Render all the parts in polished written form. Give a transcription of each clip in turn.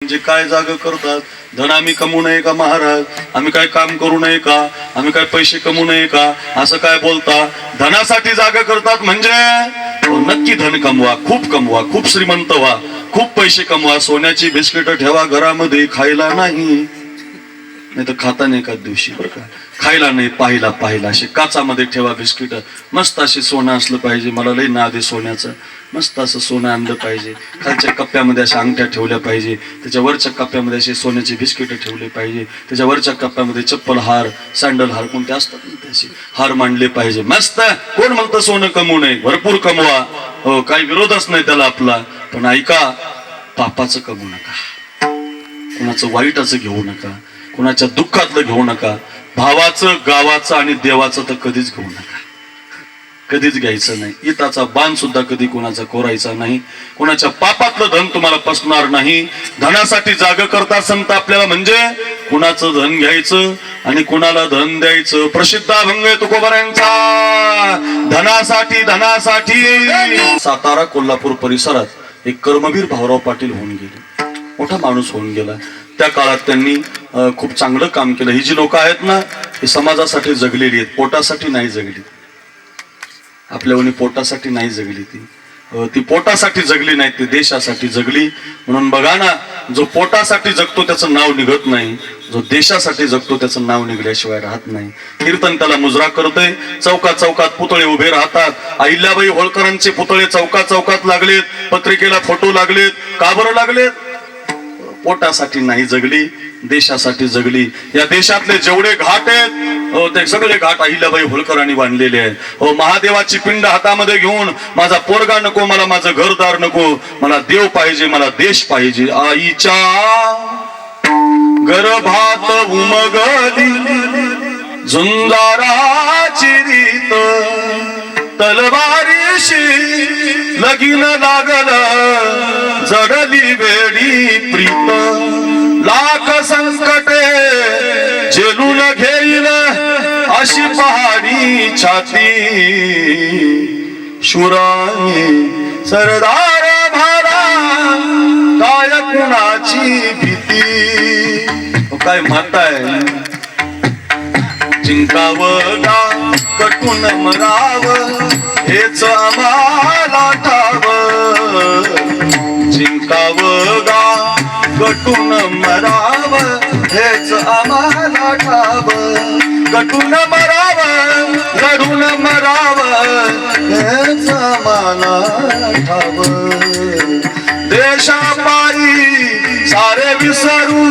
म्हणजे काय जाग करतात? धन आम्ही कमवू नये का महाराज? आम्ही काय काम करू नये का? आम्ही काय पैसे कमवू नये का? असं काय बोलता? धनासाठी जागा करतात म्हणजे नक्की धन कमवा, खूप श्रीमंत व्हा, खूप पैसे कमवा, सोन्याची बिस्किट ठेवा घरामध्ये, खायला नाही तर खाता नाही एखाद दिवशी, बरं का? खायला नाही, पाहिला असे काचामध्ये ठेवा बिस्किट. मस्त असे सोनं असलं पाहिजे, मला लई नाद आहे सोन्याचं. मस्त असं सोनं आणलं पाहिजे, खालच्या कप्प्यामध्ये अशा अंगठ्या ठेवल्या पाहिजे, त्याच्या वरच्या कप्प्यामध्ये असे सोन्याचे बिस्किट ठेवले पाहिजे, त्याच्या वरच्या कप्प्यामध्ये चप्पल हार, सँडल हार कोणते असतात ना त्याचे हार मांडले पाहिजे. मस्त. कोण म्हणतं सोनं कमवू नये? भरपूर कमवा, हो, काही विरोधच नाही त्याला आपला. पण ऐका, पापाचं कमवू नका, कोणाचं वाईटाचं घेऊ नका, कोणाच्या दुःखातलं घेऊ नका. भावाचं, गावाचं आणि देवाचं तर कधीच घेऊ नका, कधीच घ्यायचं नाही. इताचा बाण सुद्धा कधी कोणाचा कोरायचा नाही. कोणाच्या पापातलं धन तुम्हाला पसणार नाही. धनासाठी जाग करता संत आपल्याला, म्हणजे कुणाचं धन घ्यायचं आणि कुणाला धन द्यायचं. प्रसिद्ध अभंग आहे तुकोबारायांचा, धनासाठी. सातारा कोल्हापूर परिसरात एक कर्मवीर भाऊराव पाटील होऊन गेले, मोठा माणूस होऊन गेला. त्या काळात त्यांनी खूप चांगलं काम केलं. ही जी लोक आहेत ना, ही समाजासाठी जगलेली आहेत, पोटासाठी नाही जगली. आपल्यावणी पोटासाठी नाही जगली ती पोटासाठी जगली नाही, ती देशासाठी जगली. म्हणून बघा ना, जो पोटासाठी जगतो त्याचं नाव निघत नाही, जो देशासाठी जगतो त्याचं नाव निघल्याशिवाय राहत नाही. कीर्तन त्याला मुजरा करतोय. चौकात पुतळे उभे राहतात. अहिल्याबाई होळकरांचे पुतळे चौकात लागलेत, पत्रिकेला फोटो लागलेत. का बरं लागलेत? पोटासाठी नाही जगली, देशासाठी जगली. या देशातले जेवढे घाट आहेत, ते सगळे घाट अहिल्याबाई होळकरांनी बांधलेले आहेत. महादेवाची पिंड हातामध्ये घेऊन, माझा पोरगा नको, मला माझं घरदार नको, मला देव पाहिजे, मला देश पाहिजे. आईच्या गर्भात उमगली झुंजाराची रीत, तलवारीशी लगीन लागलं, जडली वेडी प्रीत. लाख संकटे झेलून घेईल अशी पहाडी छाती, शुराई सरदार भारा, काय कुणाची भीती. काय म्हणताय? जिंकावं कटून मरावं हेच आम्हाला ठावं. जिंकावं कटून मरावं हेच आम्हाला ठावं. कटून मरावं, लढून मरावं हेच आम्हाला ठावं. देशापायी सारे विसरू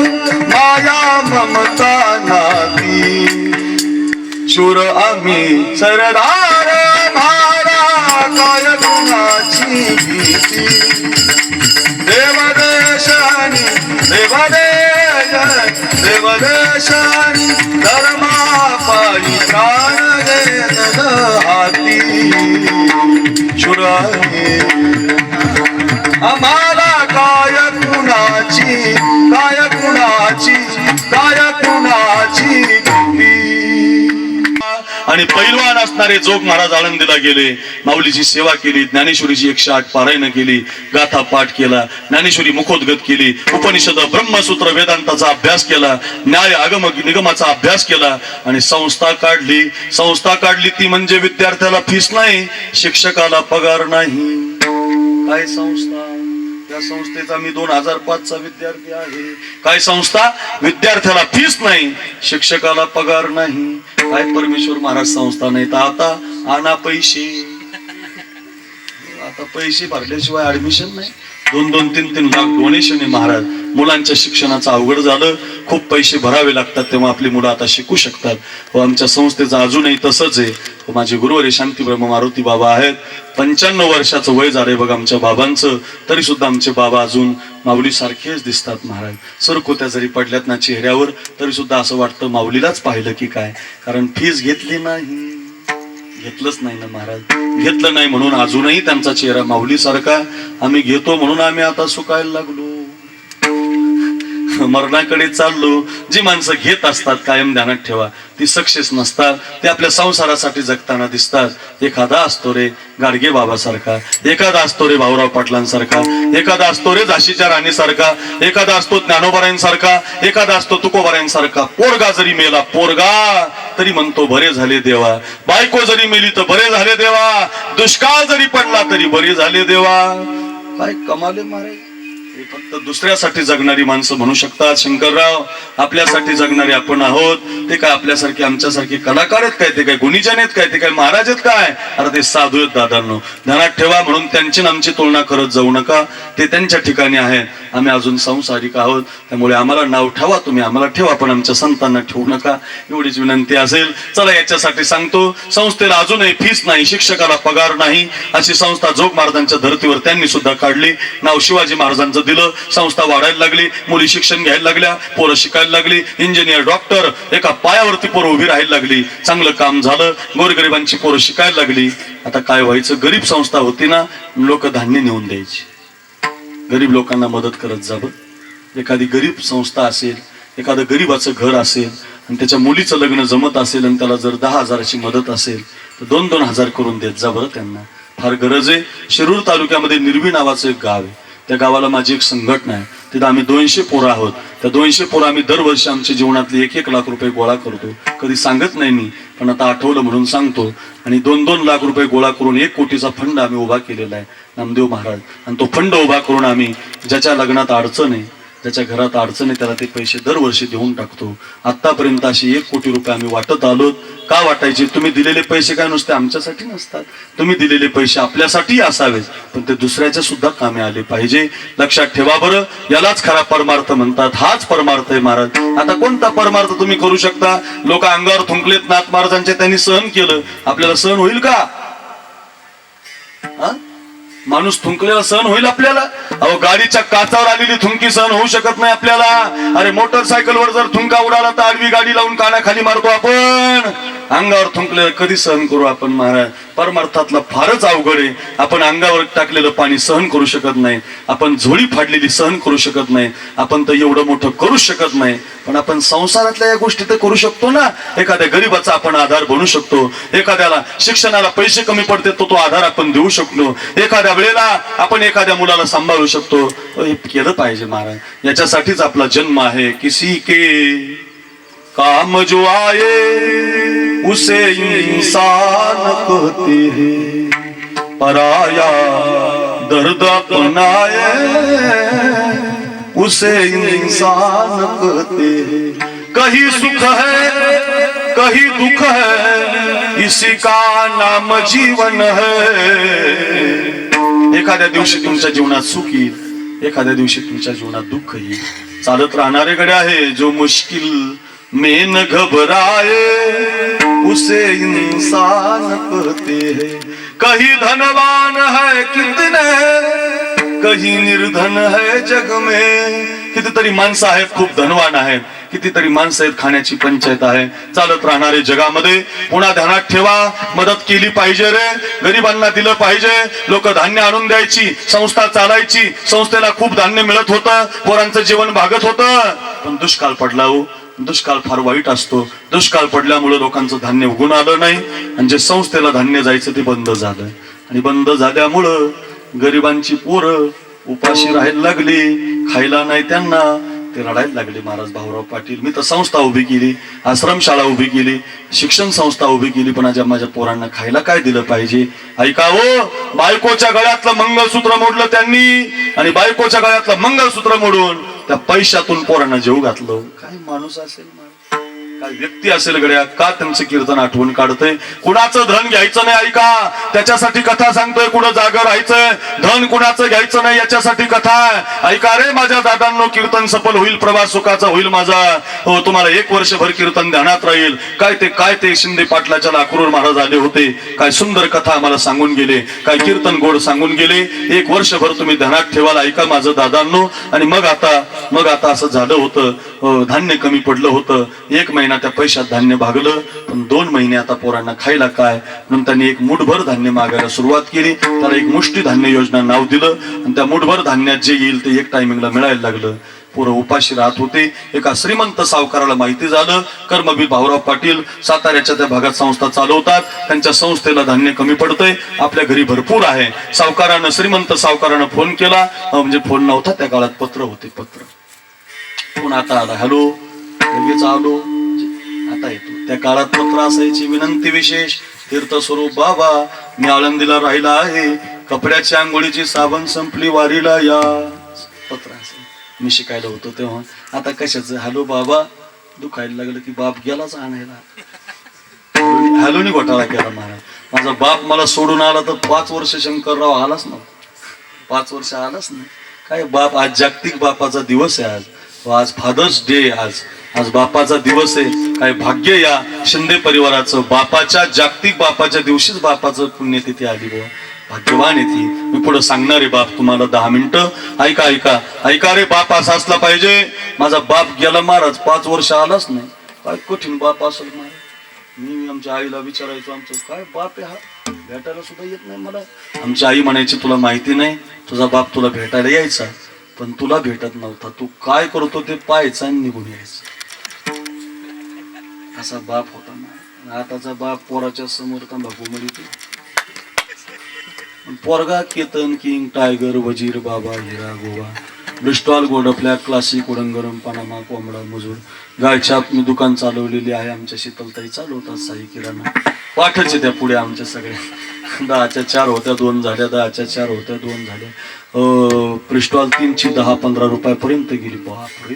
माया ममता नाती, शूर आम्ही सरदार भारा, काय गुणाची भीती. देवदेशानी धर्मापायी प्राण देत हाती, शुराई आम्हाला काय कुणाची भीती. आणि पैलवान असणारे जोग महाराज आळंदीला गेले, माऊलीची सेवा केली, ज्ञानेश्वरीची 108 पारायण केली, गाथा पाठ केला, ज्ञानेश्वरी मुखोद्गत केली, उपनिषद ब्रह्मसूत्र वेदांताचा अभ्यास केला, न्याय आगम निगमाचा अभ्यास केला आणि संस्था काढली. ती म्हणजे विद्यार्थ्याला फीस नाही, शिक्षकाला पगार नाही. काय संस्था? या संस्थेचा मी 2005चा विद्यार्थी आहे. काय संस्था? विद्यार्थ्याला फीस नाही, शिक्षकाला पगार नाही. काय परमेश्वर महाराज संस्था नाही तर आता आणा पैसे. आता पैसे भरल्याशिवाय ऍडमिशन नाही. 2-2, 3-3 लाख डोनेशन आहे महाराज. मुलांच्या शिक्षणाचं अवघड झालं, खूप पैसे भरावे लागतात, तेव्हा आपली मुलं आता शिकू शकतात. व आमच्या संस्थेचं अजूनही तसंच आहे. माझे गुरुवारी शांती ब्रह्म मारुती बाबा आहेत. 95 वर्षाचं वय झालंय बघा आमच्या बाबांचं, तरी सुद्धा आमचे बाबा अजून माऊली सारखेच दिसतात महाराज. सरकोत्या जरी पडल्यात ना चेहऱ्यावर, तरी सुद्धा असं वाटतं माऊलीलाच पाहिलं की काय. कारण फीस घेतलीच नाही ना महाराज. घेतलं नाही म्हणून अजूनही त्यांचा चेहरा माऊली सारखा. आम्ही घेतो म्हणून आम्ही आता सुकायला लागलो. मरणाकडे चाललो. जी माणसं घेत असतात कायम ध्यानात ठेवा ती सक्सेस नसतात. ते आपल्या संसारासाठी जगताना दिसतात. एखादा असतो रे गाडगे बाबासारखा, एखादा असतो रे भाऊराव पाटलांसारखा, एखादा असतो रे झाशीच्या राणीसारखा, एखादा असतो ज्ञानोबारायांसारखा, एखादा असतो तुकोबारायांसारखा. पोरगा जरी मेला पोरगा तरी म्हणतो बरे झाले देवा, बायको जरी मेली तर बरे झाले देवा, दुष्काळ जरी पडला तरी बरे झाले देवा. काय कमाले महाराज. हे फक्त दुसऱ्यासाठी जगणारी माणसं म्हणू शकतात. शंकरराव आपल्यासाठी जगणारे आपण आहोत. ते काय आपल्यासारखे आमच्यासारखे कलाकार आहेत काय, ते काय गुणीजन आहेत काय, ते काय महाराज आहेत काय. अरे ते साधू आहेत दादांनो. ध्यानात ठेवा. म्हणून त्यांची आमची तुलना करत जाऊ नका. ते त्यांच्या ठिकाणी आहेत, आम्ही अजून संसारिक आहोत. त्यामुळे आम्हाला नाव ठेवा, तुम्ही आम्हाला ठेवा, पण आमच्या संतांना ठेवू नका, एवढीच विनंती असेल. चला याच्यासाठी सांगतो, संस्थेला अजूनही फीस नाही, शिक्षकाला पगार नाही, अशी संस्था जोग महाराजांच्या धर्तीवर त्यांनी सुद्धा काढली. नाव शिवाजी महाराजांचं दिलं. संस्था वाढायला लागली, मुली शिक्षण घ्यायला लागल्या, पोरं शिकायला लागली, इंजिनियर डॉक्टर एका पायावरती पोरं उभी राहायला लागली. चांगलं काम झालं, गोरगरिबांची पोरं शिकायला लागली. आता काय व्हायचं, गरीब संस्था होती ना, लोक धान्य नेऊन द्यायची, गरीब लोकांना मदत करत जावं. एखादी गरीब संस्था असेल, एखादं गरीबाचं घर असेल आणि त्याच्या मुलीचं लग्न जमत असेल आणि त्याला जर 10,000ची मदत असेल तर 2-2 हजार करून देत जा बरं. त्यांना फार गरज आहे. शिरूर तालुक्यामध्ये निर्वी नावाचं एक गाव आहे. त्या गावाला माझी एक संघटना आहे. तिथं आम्ही 200 पोरं आहोत. त्या 200 पोरं आम्ही दरवर्षी आमच्या जीवनातले 1-1 लाख रुपये गोळा करतो. कधी सांगत नाही मी, पण आता आठवलं म्हणून सांगतो. आणि 2-2 लाख रुपये गोळा करून 1 कोटीचा फंड आम्ही उभा केलेला आहे, नामदेव महाराज. आणि तो फंड उभा करून आम्ही ज्याच्या लग्नात अडचण आहे, ज्याच्या घरात अडचण आहे, त्याला ते पैसे दरवर्षी देऊन टाकतो. आतापर्यंत अशी 1 कोटी रुपये आम्ही वाटत आलो. का वाटायचे? तुम्ही दिलेले पैसे काय नुसते आमच्यासाठी नसतात, तुम्ही दिलेले पैसे आपल्यासाठी असावेत, पण ते दुसऱ्याच्या सुद्धा कामे आले पाहिजे. लक्षात ठेवा बरं. यालाच खरा परमार्थ म्हणतात. हाच परमार्थ आहे महाराज. आता कोणता परमार्थ तुम्ही करू शकता? लोक अंगावर थुंकलेत नाथ महाराजांच्या, त्यांनी सहन केलं. आपल्याला सहन होईल का? माणूस थुंकलेला सहन होईल आपल्याला? अहो गाडीच्या काचावर आलेली थुंकी सहन होऊ शकत नाही आपल्याला. अरे मोटरसायकलवर जर थुंका उडाला तर आडवी गाडी लावून कानाखाली मारतो आपण. अंगावर थुंकलेलं कधी सहन करू आपण महाराज? परमार्थातला फारच अवघड आहे. आपण अंगावर टाकलेलं पाणी सहन करू शकत नाही, आपण झोळी फाडलेली सहन करू शकत नाही, आपण तर एवढं मोठं करू शकत नाही, पण आपण संसारातल्या या गोष्टी तर करू शकतो ना. एखाद्या गरीबाचा आपण आधार बनू शकतो. एखाद्याला शिक्षणाला पैसे कमी पडते तो आधार आपण देऊ शकतो. एखाद्या वेळेला आपण एखाद्या मुलाला सांभाळू शकतो. हे केलं पाहिजे महाराज. याच्यासाठीच आपला जन्म आहे. किसी के काम जो आए उसे इंसान कहते हैं, पराया दर्द अपनाए उसे इंसान कहते हैं. कहीं सुख है कहीं दुख है, इसी का नाम जीवन है. एखाद्या दिवशी तुमच्या जीवनात सुख येईल, एखाद्या दिवशी तुमच्या जीवनात दुःख येईल. चालत राहणारे गडे आहे. जो मुश्किल में न घबराए उसे इंसान कहते हैं. कहीं धनवान है कितने, कहीं निर्धन है जग में. कितीतरी माणसं आहेत खूप धनवान आहेत, कितीतरी माणसं आहेत खाण्याची पंचायत आहे. चालत राहणारे जगामध्ये. पुन्हा ध्यानात ठेवा, मदत केली पाहिजे रे. गरिबांना दिलं पाहिजे. लोक धान्य आणून द्यायची, संस्था चालायची, संस्थेला खूप धान्य मिळत होतं, पोरांचं जीवन भागत होतं. पण दुष्काळ पडला हो. दुष्काळ फार वाईट असतो. दुष्काळ पडल्यामुळे लोकांचं धान्य उगून आलं नाही आणि जे संस्थेला धान्य जायचं ते बंद झालं. आणि बंद झाल्यामुळं गरिबांची पोरं उपाशी राहायला लागली, खायला नाही त्यांना, ते रडायला लागले. महाराज भाऊराव पाटील, मी तर संस्था उभी केली, आश्रमशाळा उभी केली, शिक्षण संस्था उभी केली, पण आज माझ्या पोरांना खायला काय दिलं पाहिजे? ऐका हो, बायकोच्या गळ्यातलं मंगळसूत्र मोडलं त्यांनी आणि बायकोच्या गळ्यातलं मंगळसूत्र मोडून त्या पैशातून पोरांना जेव घातलं. काय माणूस असेल, काय व्यक्ती असेल गड्या? का त्यांचं कीर्तन आठवण काढतंय? कुणाचं धन घ्यायचं नाही. ऐका, त्याच्यासाठी कथा सांगतोय. कुठं जागर राहायचंय, धन कुणाचं घ्यायचं नाही, याच्यासाठी कथा आहे. ऐका रे माझ्या दादांनो, कीर्तन सफल होईल, प्रवास सुखाचा होईल माझा. हो, तुम्हाला 1 वर्षभर कीर्तन ध्यानात राहील. काय ते शिंदे पाटलाच्या लाकूर महाराज आले होते, काय सुंदर कथा आम्हाला सांगून गेले, काय कीर्तन गोड सांगून गेले. 1 वर्षभर तुम्ही ध्यानात ठेवाल. ऐका माझं दादांनो. आणि मग आता असं झालं होतं, धान्य कमी पडलं होतं. 1 महिना त्या पैशात धान्य भागलं, पण 2 महिने आता पोरांना खायला काय, म्हणून त्यांनी 1 मुठभर धान्य मागायला सुरुवात केली. त्याला 1 मुष्टी धान्य योजना नाव दिलं आणि त्या मुठभर धान्यात जे येईल ते 1 टायमिंगला मिळायला लागलं. पोरं उपाशी राहत होते. एका श्रीमंत सावकाराला माहिती झालं, कर्मवीर भाऊराव पाटील साताऱ्याच्या त्या भागात संस्था चालवतात, त्यांच्या संस्थेला धान्य कमी पडतंय, आपल्या घरी भरपूर आहे. सावकारानं, श्रीमंत सावकारानं फोन केला, म्हणजे फोन नव्हता त्या काळात, पत्र होते, पत्र. फोन आता आला, हॅलो, लगेच आलो, आता येतो. त्या काळात पत्र असायची, विनंती विशेष, तीर्थस्वरूप बाबा, मी आळंदीला राहिला आहे, कपड्याची आंघोळीची साबण संपली, वारीला या. पत्र असेल, मी शिकायला होतो तेव्हा. आता कशाच, हॅलो बाबा, दुखायला लागलं की बाप गेलाच आणायला, हॅलोनी घोटाळा केला महाराज. माझा बाप मला सोडून आला तर 5 वर्ष शंकरराव आलाच ना, 5 वर्ष आलाच नाही. काय बाप, आज जागतिक बापाचा दिवस आहे, आज फादर्स डे, आज बापाचा दिवस आहे. काय भाग्य या शिंदे परिवाराचं, बापाच्या, जागतिक बापाच्या दिवशीच बापाचं पुण्यतिथी आली बुवा, भाग्यवान आहे ती. मी पुढे सांगणार आहे बाप तुम्हाला 10 मिनिटं, ऐका ऐका ऐका रे. बाप असा असला पाहिजे. माझा बाप गेला महाराज, 5 वर्ष आलाच नाही. काय कठीण बाप असेल महाराज. मी आमच्या आईला विचारायचो, आमचं काय बाप आहे हा, भेटायला सुद्धा येत नाही मला. आमची आई म्हणायची, तुला माहिती नाही, तुझा बाप तुला भेटायला यायचा पण तुला भेटत नव्हता, तू काय करतो ते पाहायचं आणि निघून यायचं. असा बाप होता ना. आताचा बाप पोराच्या समोर तंबाखू मळीतो. पोरगा केतन, किंग, टायगर, वजीर, बाबा, हिरा, गोवा, ब्रिस्टॉल, गोडफ्लॅग, क्लासिक, उडंगरम, पनामा, कोंबडा, मजूर, गायछाप. मी दुकान चालवलेली आहे, आमच्या शीतलताई चालवतात, साई किराणा. पाठचे त्या पुढे आमच्या सगळ्या, 10च्या 4 होत्या, 2 झाल्या, 10च्या 4 होत्या, 2 झाल्या. ब्रिस्टॉल 3ची 10-15 रुपयापर्यंत गेली. बापरे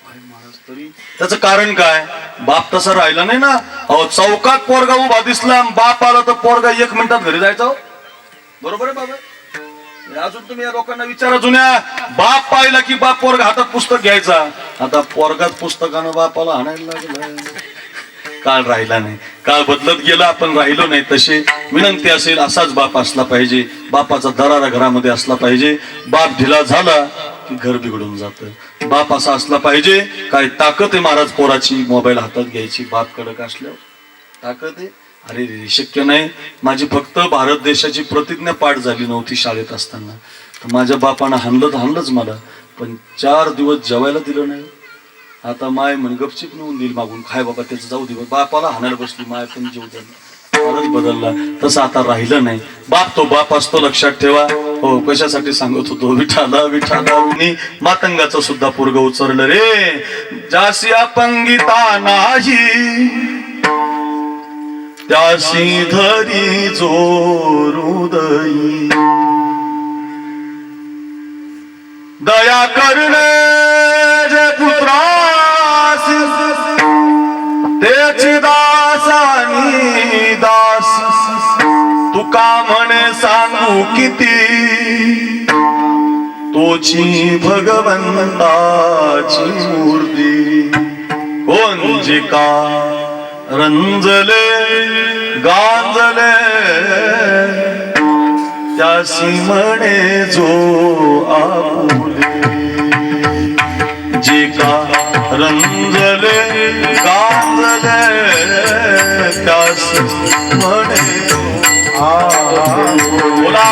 महाराज. तरी त्याचं कारण काय, बाप तसा राहिला नाही ना. अहो, चौकात पोरगा उभा दिसला, बाप आला तर पोरगा 1 मिनिटात घरी जायचा. बरोबर आहे बाबा. अजून तुम्ही या लोकांना विचारा, जुन्या बाप पाहिला की बाप पोरगा हातात पुस्तक घ्यायचा. आता पोरगात पुस्तकानं बापाला आणायला लागलं. काळ राहिला नाही, काळ बदलत गेला, आपण राहिलो नाही तसे. विनंती असेल, असाच बाप असला पाहिजे. बापाचा दरारा घरामध्ये असला पाहिजे. बाप ढिला झाला की घर बिघडून जातं. बाप असा असला पाहिजे. काय ताकद आहे महाराज पोराची, मोबाईल हातात घ्यायची, बाप कडक असल्यावर ताकद आहे. अरे शक्य नाही. माझी फक्त भारत देशाची प्रतिज्ञा पाठ झाली नव्हती शाळेत असताना, तर माझ्या बापानं हाणलंच मला, पण 4 दिवस जेवायला दिलं नाही. आता माय म्हण गपचिप नेऊन देईल मागून, काय बाबा त्याचं जाऊ दे. बापाला हाणायला बसली, माय पण जेव द्यायला. फारच बदलला. तसं आता राहिलं नाही. बाप तो बाप असतो, लक्षात ठेवा. हो, कशासाठी सांगत होतो, विठाला विठाला मातंगाचं सुद्धा पोरग उचरलं रे. जासी अपंगिता नाही त्यासी धरी जोरुदयी, दया करणे जे पुत्रास तेची दासानी दास. तुका म्हणे सांगू किती, तोची भगवंताची मूर्ती. कोणजिका रंजले गांजले त्यासी म्हणे जो आपुले. जे का रंजले गांजले त्यासी म्हणे बोला.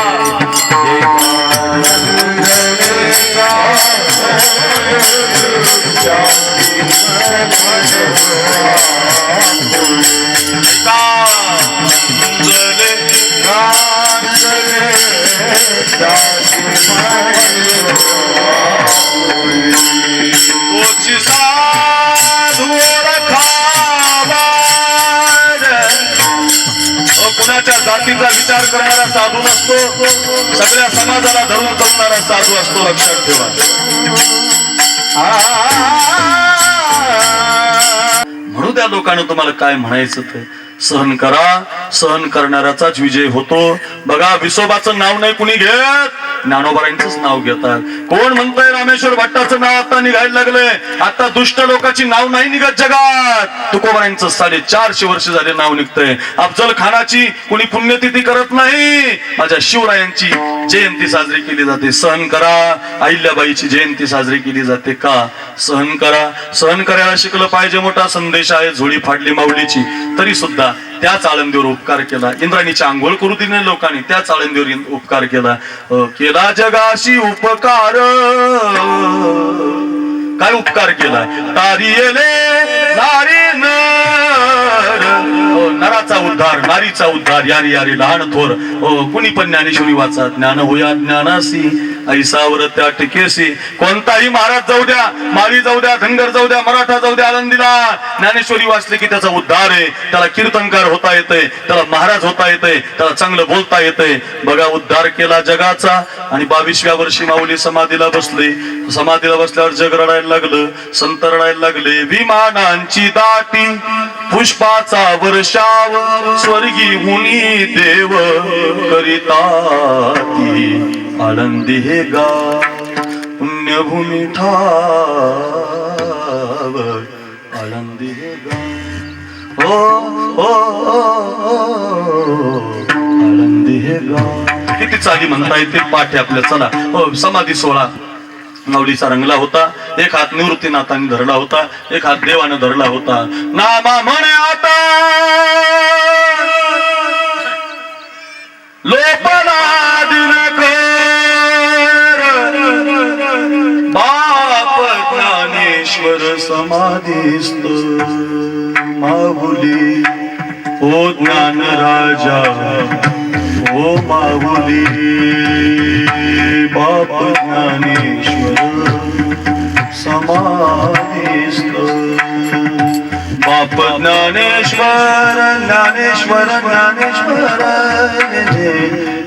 कुणाच्या जातीचा विचार करणारा साधू नसतो, सगळ्या समाजाला धरून चालणारा साधू असतो, लक्षात ठेवा. म्हणून त्या लोकांना तुम्हाला काय म्हणायचं ते सहन करा. सहन करणाऱ्याचाच विजय होतो. बघा, विसोबाचं नाव नाही कुणी घेत, ज्ञानोबारांचंच नाव घेतात. कोण म्हणतंय रामेश्वर भट्टाचं नाव आता निघायला लागलंय. आता दुष्ट लोकांची नाव नाही निघत जगात. तुकोबारांचं 450 वर्ष झाले नाव निघतंय. अफजल खानाची कुणी पुण्यतिथी करत नाही. माझ्या शिवरायांची जयंती साजरी केली जाते. सहन करा. अहिल्याबाईची जयंती साजरी केली जाते. का? सहन करा. सहन करायला शिकलं पाहिजे. मोठा संदेश आहे. झोळी फाडली माऊलीची, तरी सुद्धा त्याच आळंदीवर उपकार केला. इंद्राणीची आंघोळ करू दिली लोकांनी, त्याच आळंदीवर उपकार केला. केला जगाशी उपकार काय उपकार केलाय? तारी येले नारी नर, नराचा उद्धार, नारीचा उद्धार, यारी यारी लहान थोर. कुणी पण ज्ञानेश्वरी वाचा. ज्ञान होया ज्ञानासी ऐसावर त्या टिकेसी. कोणताही महाराज जाऊ द्या, माळी जाऊ द्या, धनगर जाऊ द्या, मराठा जाऊ द्या, आळंदीला ज्ञानेश्वरी वाचले की त्याचा उद्धार आहे. त्याला कीर्तनकार होता येतंय, त्याला महाराज होता येतंय, त्याला चांगलं बोलता येतंय. बघा उद्धार केला जगाचा. आणि 22व्या वर्षी माऊली समाधीला बसले. समाधीला बसल्यावर जग रडायला लागलं, संत रडायला लागले. विमानांची दाटी पुष्पाचा वर्षाव, स्वर्गी मुनी देव करिता ती. आळंदी हे गाव पुण्यभूमी ठाव, आळंदी हे गाव, ओ आळंदी हे गाव. किती चाली म्हणता येते पाठे आपल्या. चला समाधी सोहळा माऊलीचा रंगला होता. एक हात निवृत्तीनाथांनी धरला होता, एक हात देवानं धरला होता. नामा म्हणे आता लोपला दिनकर, बाप ज्ञानेश्वर समाधीस्थ माऊली. ओ ज्ञान राजा ओ माऊली, बाप ज्ञानेश्वर समाधीस्थ. बाप ज्ञानेश्वर ज्ञानेश्वर ज्ञानेश्वर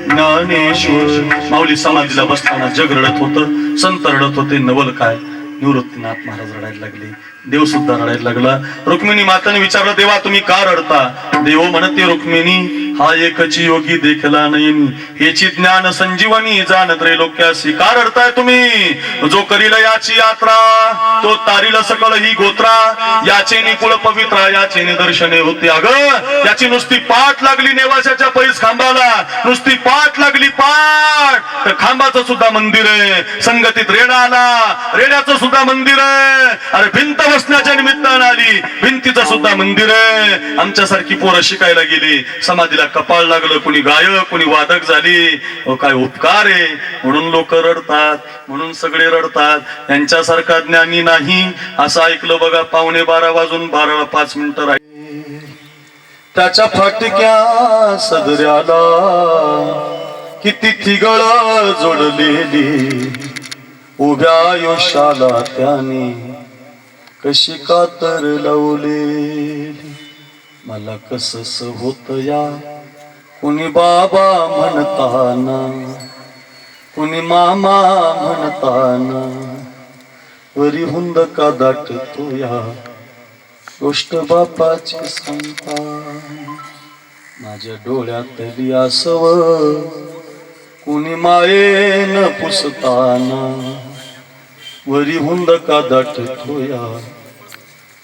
ज्ञानेश्वर. माऊली समाधीला बसताना जग रडत होतं, संत रडत होते. नवल काय, निवृत्तीनाथ महाराज रडायला लागले, देव सुद्धा रडायला लागला. रुक्मिणी माताने विचारलं, देवा तुम्ही का रडता? देव म्हणते, रुक्मिणी हा एकची योगी देखला नयनी, हेची ज्ञान संजीवनी जाण त्रैलोक्यासी. का रडताय तुम्ही? जो करील याची यात्रा, तो तारील सकळ ही गोत्रा. याचे निकुळ पवित्रा, याचे निदर्शने होते. अगं याची नुसती पाठ लागली नेवाशाच्या पैस खांबाला, नुसती पाठ लागली पाठ, तर खांबाचं सुद्धा मंदिर आहे. संगतीत रेडा आला, रेड्याचं सुद्धा मंदिर आहे. अरे भिंत बसण्याच्या निमित्तानं आली, भिंतीचं सुद्धा मंदिर आहे. आमच्यासारखी पोरं शिकायला गेली, समाधीला कपाळ लागलं, कुणी गायक कुणी वादक झाली. काय उपकार आहे. म्हणून लोक रडतात, म्हणून सगळे रडतात. यांच्यासारखा ज्ञानी नाही असं ऐकलं बघा. 11:15 वाजून 12:05 राहिले. त्याच्या फाटक्या सदऱ्याला किती थिगळ जोडलेली, उभ्या आयुष्याला त्याने कशी कातर लावलेली. मला कसस होत या कुणी बाबा म्हणताना, कुणी मामा म्हणताना, वरी हुंद का दाटतो या गोष्ट बापाची सांगताना. माझ्या डोळ्यातली आसव कुणी मायेन पुसताना, वरी हुंद का दाटतो या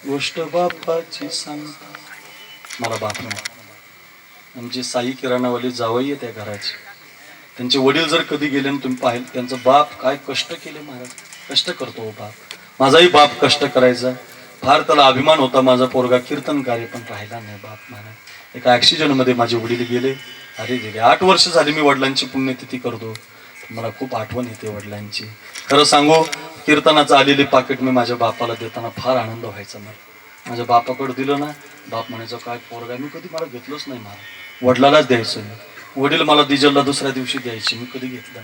गोष्ट बापाची सांगता. मला बाप नाही. आमची साई किराणावाली जावई आहे त्या घराची. त्यांचे वडील जर कधी गेले आणि तुम्ही पाहिलं, त्यांचा बाप काय कष्ट केले महाराज. कष्ट करतो हो बाप. माझाही बाप कष्ट करायचा, फार त्याला अभिमान होता. माझा पोरगा कीर्तनकारी पण राहिला नाही बाप महाराज. एका ऍक्सिडेंट मध्ये माझे वडील गेले. अरे गेले 8 वर्ष झाली मी वडिलांची पुण्यतिथी करतो. मला खूप आठवण येते वडिलांची. खरं सांगू, कीर्तनाचं आलेले पाकिट मी माझ्या बापाला देताना फार आनंद व्हायचा मला. माझ्या बापाकडे दिलं ना, बाप म्हणायचं काय पोरगा. मी कधी मला घेतलंच नाही महाराज, वडिलालाच द्यायचं मी. वडील मला डिझेलला दुसऱ्या दिवशी द्यायचे, मी कधी घेतलं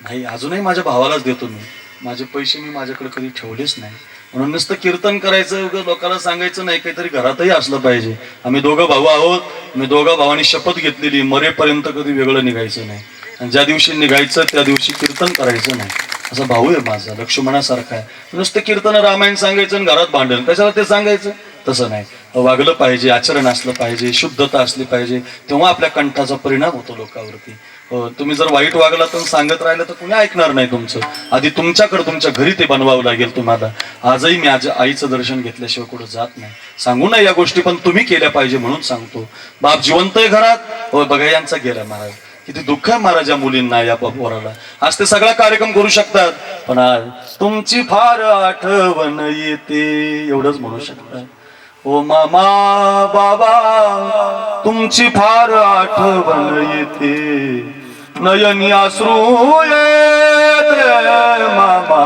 नाही. अजूनही माझ्या भावालाच देतो मी. माझे पैसे मी माझ्याकडे कधी ठेवलेच नाही. म्हणून नुसतं कीर्तन करायचं, लोकांना सांगायचं नाही, काहीतरी घरातही असलं पाहिजे. आम्ही दोघं भाऊ आहोत. मी दोघा भावांनी शपथ घेतलेली, मरेपर्यंत कधी वेगळं निघायचं नाही. आणि ज्या दिवशी निघायचं त्या दिवशी कीर्तन करायचं नाही. असा भाऊ आहे माझा, लक्ष्मणासारखा आहे. नुसतं कीर्तन रामायण सांगायचं आणि घरात भांडण, कशाला ते सांगायचं? तसं नाही. वागलं पाहिजे, आचरण असलं पाहिजे, शुद्धता असली पाहिजे, तेव्हा आपल्या कंठाचा परिणाम होतो लोकांवरती. तुम्ही जर वाईट वागला तर सांगत राहिलं तर कुणी ऐकणार नाही तुमचं. आधी तुमच्याकडे तुमच्या घरी ते बनवावं लागेल तुम्हाला. आजही मी आईचं दर्शन घेतल्याशिवाय कुठं जात नाही. सांगू नये या गोष्टी, पण तुम्ही केल्या पाहिजे म्हणून सांगतो. बाप जिवंत आहे घरात, बघा यांचा गेला महाराज. किती दुःख आहे महाराज या मुलींना, या पोराला. आज ते सगळा कार्यक्रम करू शकतात, पण आज तुमची फार आठवण येते एवढंच म्हणू शकतात. ओ मामा बाबा तुमची फार आठवण येते, नयनी अश्रू येते मामा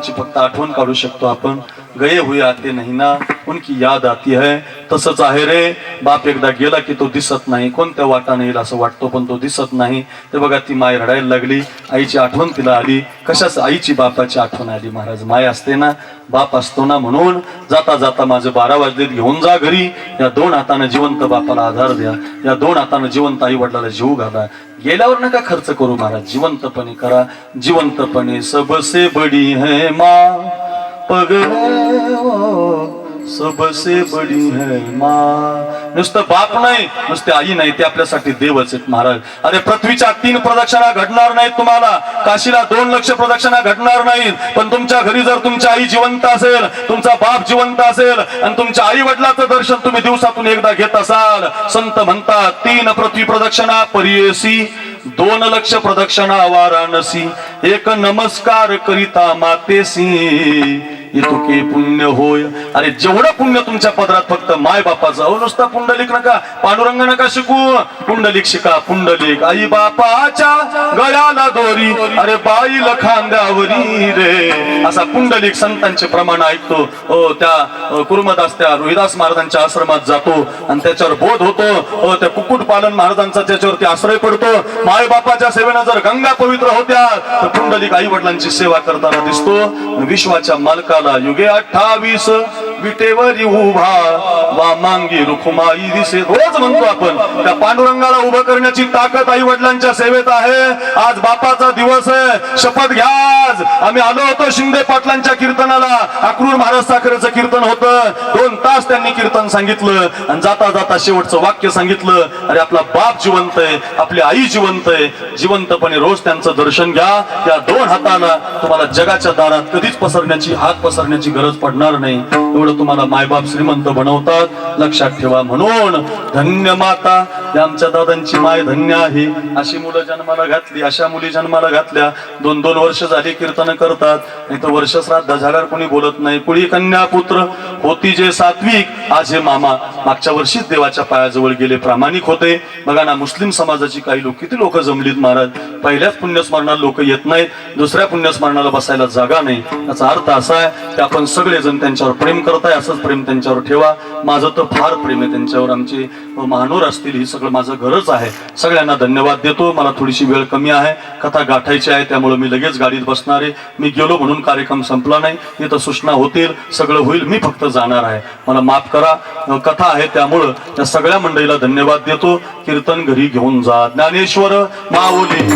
बापांची फक्त आठवण काढू शकतो आपण. गए हुए आते नाही ना, उनकी याद आती है. तसंच आहे रे, बाप एकदा गेला की तो दिसत नाही. कोणत्या वाटाने येईल असं वाटतो पण तो दिसत नाही. ते बघा, ती माय रडायला लागली. आईची आठवण तिला आली. कशाच आईची बापाची आठवण आली? महाराज, माय असते ना, बाप असतो ना, म्हणून जाता जाता माझं 12 वाजलेत, घेऊन जा घरी. या 2 हाताने जिवंत बापाला आधार द्या. या 2 हाताने जिवंत आई वडिलाला जीव घाला. गेल्यावर नका खर्च करू महाराज, जिवंतपणे करा. जिवंतपणे सबसे बडी है माँ, पगले ओ सबसे बडी है माँ. नुसतं बाप नाही, नुसते आई नाही, ते आपल्यासाठी देवच आहेत महाराज. अरे पृथ्वीच्या 3 प्रदक्षिणा घडणार नाहीत तुम्हाला, काशीला 2 लक्ष प्रदक्षिणा घडणार नाहीत, पण तुमच्या घरी जर तुमची आई जिवंत असेल, तुमचा बाप जिवंत असेल आणि तुमच्या आई वडिलाचं दर्शन तुम्ही दिवसातून एकदा घेत असाल, संत म्हणतात 3 पृथ्वी प्रदक्षिणा परियसी, 2 लक्ष प्रदक्षिणा वाराणसी, 1 नमस्कार करिता मातेसी इतके पुण्य होय. अरे जेवढं पुण्य तुमच्या पदरात फक्त माय बापाचं. अहो नुसता पुंडलिक नका, पांडुरंग नका शिकू, पुंडलिक शिका. पुंडलिक आई बापाच्या गळ्याला दोरी, अरे बाईल खांद्यावरी रे. असा पुंडलिक संतांचे प्रमाण ऐकतो. त्या कुर्मदास, त्या रोहिदास महाराजांच्या आश्रमात जातो आणि त्याच्यावर बोध होतो. त्या कुक्कुट पालन महाराजांचा त्याच्यावरती आश्रय पडतो. माय बापाच्या सेवेनं जर गंगा पवित्र होत्या तर पुंडलिक आई वडिलांची सेवा करताना दिसतो. विश्वाच्या मालकाला युगे 28 विटेवरी उभा, वामांगी रुखमाई दिसे. रोज म्हणतो आपण, त्या पांडुरंगाला उभं करण्याची ताकद आई वडिलांच्या सेवेत आहे. आज बापाचा दिवस आहे, शपथ घ्या. आज आम्ही आलो होतो शिंदे पाटलांच्या कीर्तनाला. अक्रूर महाराज साखरेचं कीर्तन होतं. 2 तास त्यांनी कीर्तन सांगितलं आणि जाता जाता शेवटचं वाक्य सांगितलं, अरे आपला बाप जिवंत आहे, आपली आई जिवंत आहे. जिवंतपणे रोज त्यांचं दर्शन घ्या. या 2 हाताला तुम्हाला जगाच्या दारात कधीच पसरण्याची, हात पसरण्याची गरज पडणार नाही. एवढं तुम्हाला मायबाप श्रीमंत बनवतात, लक्षात ठेवा. म्हणून धन्य माता, आमच्या दादांची माय धन्य आहे. अशी मुलं जन्माला घातली, अशा मुली जन्माला घातल्या. 2-2 वर्ष झाली कीर्तन करतात, नाही तर वर्ष श्राद्ध झाल्यावर कोणी बोलत नाही. कुळी कन्या पुत्र होती जे सात्विक, आज हे मामा मागच्या वर्षीच देवाच्या पायाजवळ गेले, प्रामाणिक होते. बघा ना, मुस्लिम समाजाची काही लोक, किती लोक जमलीत महाराज. पहिल्याच पुण्यस्मरणाला लोक येत नाहीत, दुसऱ्या पुण्यस्मरणाला बसायला जागा नाही. याचा अर्थ असा आहे की आपण सगळेजण त्यांच्यावर प्रेम करताय. असंच प्रेम त्यांच्यावर ठेवा. माझं तर फार प्रेम आहे त्यांच्यावर. आमचे महानोर असतील, ही सगळं माझं घरच आहे. सगळ्यांना धन्यवाद देतो. मला थोडीशी वेळ कमी आहे, कथा गाठायची आहे, त्यामुळे मी लगेच गाडीत बसणार आहे. मी गेलो म्हणून कार्यक्रम संपला नाही, इथं सूचना होतील, सगळं होईल, मी फक्त जाणार आहे. मला माफ करा, कथा आहे त्यामुळं त्या सगळ्या मंडळीला धन्यवाद देतो. कीर्तन घरी घेऊन जा. ज्ञानेश्वर माऊली.